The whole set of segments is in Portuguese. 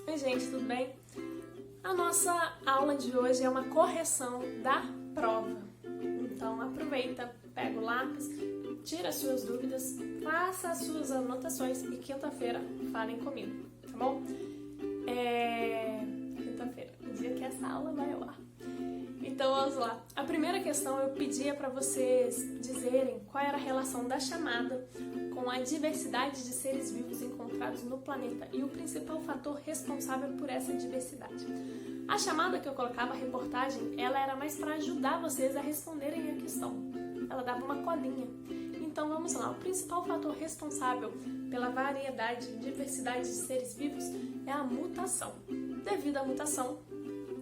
Oi gente, tudo bem? A nossa aula de hoje é uma correção da prova. Então aproveita, pega o lápis, tira as suas dúvidas, faça as suas anotações e quinta-feira falem comigo, tá bom? Quinta-feira, o dia que essa aula vai ao ar. Então vamos lá. A primeira questão eu pedia para vocês dizerem qual era a relação da chamada com a diversidade de seres vivos encontrados no planeta e o principal fator responsável por essa diversidade. A chamada que eu colocava, a reportagem, ela era mais para ajudar vocês a responderem a questão. Ela dava uma colinha. Então vamos lá. O principal fator responsável pela variedade e diversidade de seres vivos é a mutação. Devido à mutação,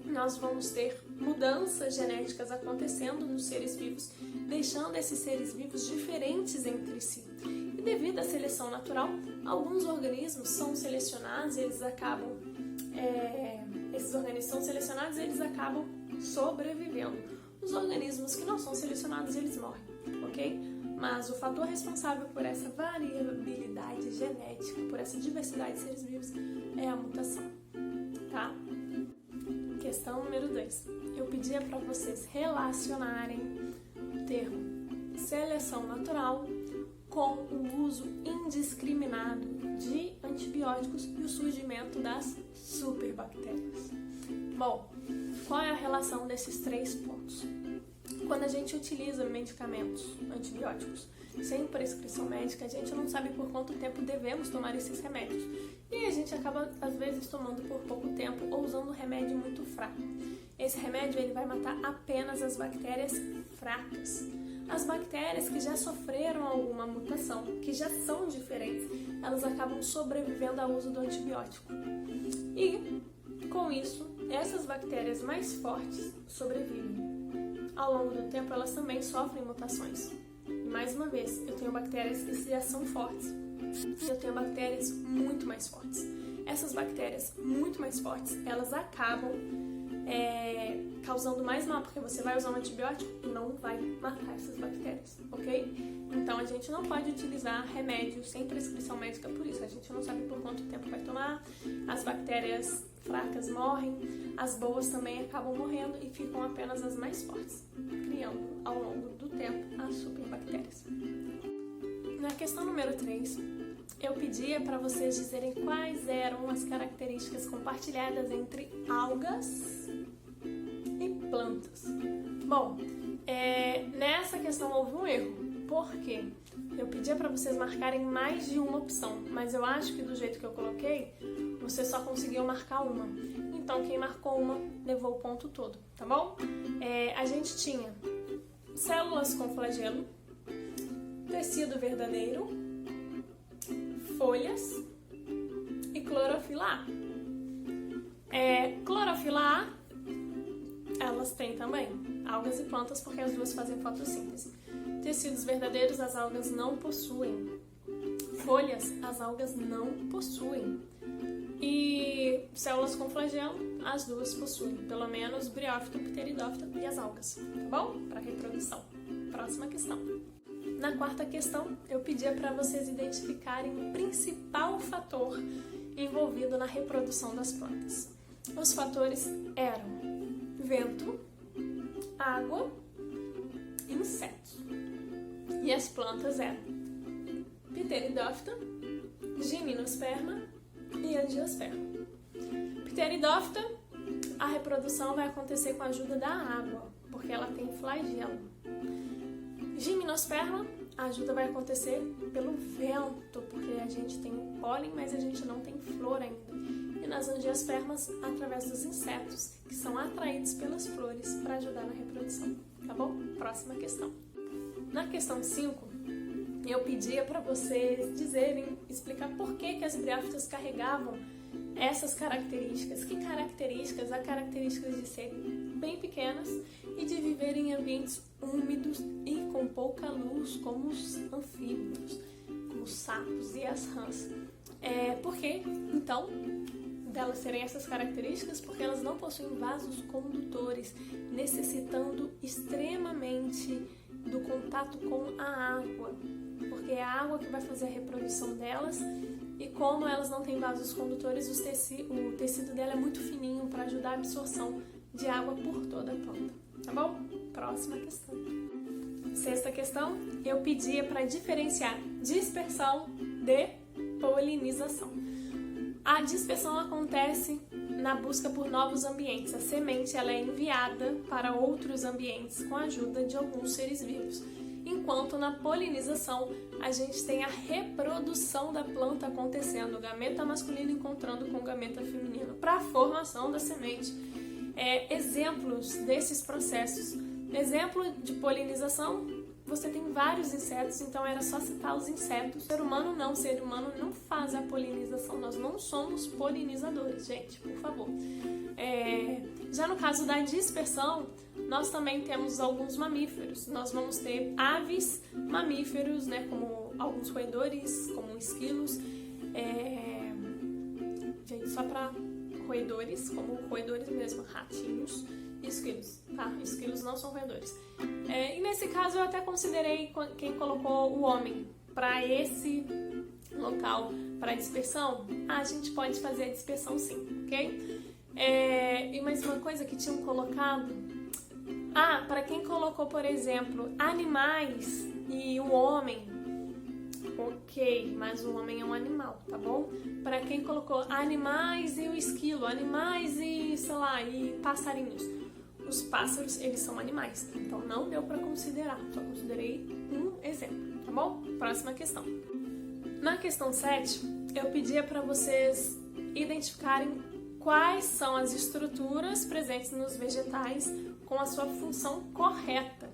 nós vamos ter mudanças genéticas acontecendo nos seres vivos, deixando esses seres vivos diferentes entre si. E devido à seleção natural, alguns organismos são selecionados, esses organismos são selecionados e eles acabam sobrevivendo. Os organismos que não são selecionados, eles morrem, ok? Mas o fator responsável por essa variabilidade genética, por essa diversidade de seres vivos, é a mutação, tá? Questão número 2. Eu pedia para vocês relacionarem o termo seleção natural com o uso indiscriminado de antibióticos e o surgimento das superbactérias. Bom, qual é a relação desses três pontos? Quando a gente utiliza medicamentos antibióticos sem prescrição médica, a gente não sabe por quanto tempo devemos tomar esses remédios. E a gente acaba, às vezes, tomando por pouco tempo ou usando um remédio muito fraco. Esse remédio ele vai matar apenas as bactérias fracas. As bactérias que já sofreram alguma mutação, que já são diferentes, elas acabam sobrevivendo ao uso do antibiótico. E, com isso, essas bactérias mais fortes sobrevivem. Ao longo do tempo, elas também sofrem mutações. E, mais uma vez, eu tenho bactérias que já são fortes e eu tenho bactérias muito mais fortes. Essas bactérias muito mais fortes, elas acabam causando mais mal, porque você vai usar um antibiótico e não vai matar essas bactérias, ok? Então a gente não pode utilizar remédio sem prescrição médica por isso. A gente não sabe por quanto tempo vai tomar, as bactérias fracas morrem, as boas também acabam morrendo e ficam apenas as mais fortes, criando ao longo do tempo as superbactérias. Na questão número 3, eu pedia para vocês dizerem quais eram as características compartilhadas entre algas e plantas. Bom, nessa questão houve um erro. Por quê? Eu pedia para vocês marcarem mais de uma opção, mas eu acho que do jeito que eu coloquei, você só conseguiu marcar uma. Então, quem marcou uma, levou o ponto todo, tá bom? A gente tinha células com flagelo, tecido verdadeiro, folhas e clorofila A. Clorofila A, elas têm também algas e plantas porque as duas fazem fotossíntese. Tecidos verdadeiros as algas não possuem. Folhas as algas não possuem. E células com flagelo as duas possuem. Pelo menos briófito, pteridófito e as algas. Tá bom? Para reprodução. Próxima questão. Na quarta questão, eu pedia para vocês identificarem o principal fator envolvido na reprodução das plantas. Os fatores eram vento, água e insetos. E as plantas eram pteridófita, gimnosperma e angiosperma. Pteridófita, a reprodução vai acontecer com a ajuda da água, porque ela tem flagelo. Gimnosperma, a ajuda vai acontecer pelo vento, porque a gente tem o pólen, mas a gente não tem flor ainda. E nas angiospermas, através dos insetos, que são atraídos pelas flores para ajudar na reprodução. Tá bom? Próxima questão. Na questão 5, eu pedia para vocês explicar por que as briófitas carregavam essas características. Que características? Há características de serem bem pequenas e de viverem em ambientes úmidos e com pouca luz, como os anfíbios, como os sapos e as rãs. Por que, então, delas terem essas características? Porque elas não possuem vasos condutores, necessitando extremamente do contato com a água, porque é a água que vai fazer a reprodução delas e como elas não têm vasos condutores, o tecido dela é muito fininho para ajudar a absorção de água por toda a planta. Tá bom? Próxima questão. Sexta questão, eu pedia para diferenciar dispersão de polinização. A dispersão acontece na busca por novos ambientes. A semente ela é enviada para outros ambientes com a ajuda de alguns seres vivos. Enquanto na polinização a gente tem a reprodução da planta acontecendo, o gameta masculino encontrando com o gameta feminino para a formação da semente. Exemplos desses processos. Exemplo de polinização, você tem vários insetos, então era só citar os insetos. Ser humano não faz a polinização, nós não somos polinizadores, gente, por favor. Já no caso da dispersão, nós também temos alguns mamíferos. Nós vamos ter aves, mamíferos, né, como alguns roedores, como esquilos. Gente, só para roedores, como roedores mesmo, ratinhos e esquilos, tá? Esquilos não são roedores. E nesse caso eu até considerei quem colocou o homem para esse local, para dispersão. A gente pode fazer a dispersão sim, ok? E mais uma coisa que tinham colocado, para quem colocou, por exemplo, animais e o homem, ok, mas o homem é um animal, tá bom? Para quem colocou animais e o esquilo, animais e, sei lá, e passarinhos. Os pássaros, eles são animais, então não deu para considerar, só considerei um exemplo, tá bom? Próxima questão. Na questão 7, eu pedia para vocês identificarem quais são as estruturas presentes nos vegetais com a sua função correta.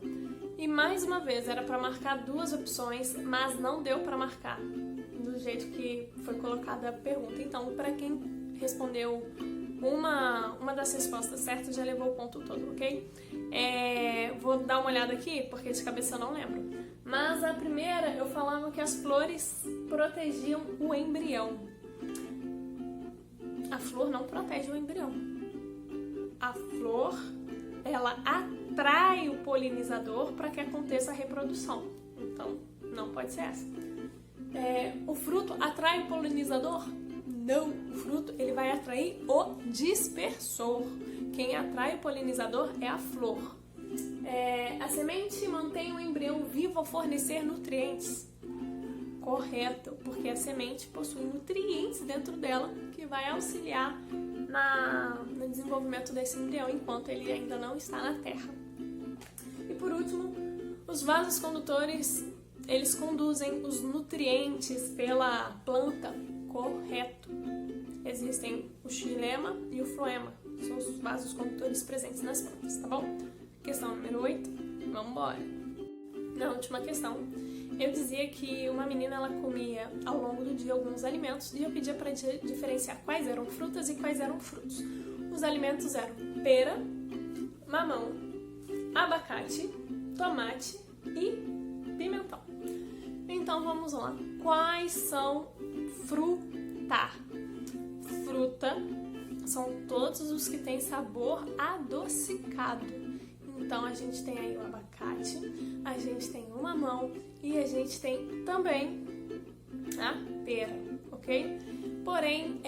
E mais uma vez, era para marcar duas opções, mas não deu para marcar do jeito que foi colocada a pergunta. Então, para quem respondeu uma das respostas certas, já levou o ponto todo, ok? Vou dar uma olhada aqui, porque de cabeça eu não lembro. Mas a primeira, eu falava que as flores protegiam o embrião. A flor não protege o embrião. A flor, ela atrai o polinizador para que aconteça a reprodução. Então, não pode ser essa. O fruto atrai o polinizador? Não. O fruto, ele vai atrair o dispersor. Quem atrai o polinizador é a flor. A semente mantém o embrião vivo ao fornecer nutrientes. Correto, porque a semente possui nutrientes dentro dela que vai auxiliar no desenvolvimento desse embrião enquanto ele ainda não está na terra. E por último, os vasos condutores, eles conduzem os nutrientes pela planta. Correto. Existem o xilema e o floema, são os vasos condutores presentes nas plantas, tá bom? Questão número 8, vamos embora. Na última questão, eu dizia que uma menina ela comia ao longo do dia alguns alimentos e eu pedia para diferenciar quais eram frutas e quais eram frutos. Os alimentos eram pera, mamão, abacate, tomate e pimentão. Então vamos lá. Quais são fruta? Fruta são todos os que têm sabor adocicado. Então a gente tem aí o abacate, a gente tem o mamão e a gente tem também a pera, ok? Porém,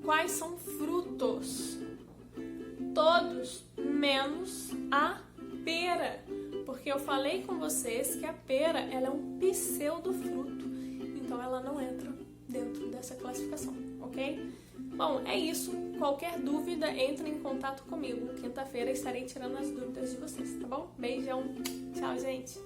quais são frutos? Todos, menos a pera. Porque eu falei com vocês que a pera ela é um pseudofruto. Então ela não entra dentro dessa classificação, ok? Bom, é isso. Qualquer dúvida, entre em contato comigo. Quinta-feira estarei tirando as dúvidas de vocês, tá bom? Beijão. Tchau, gente.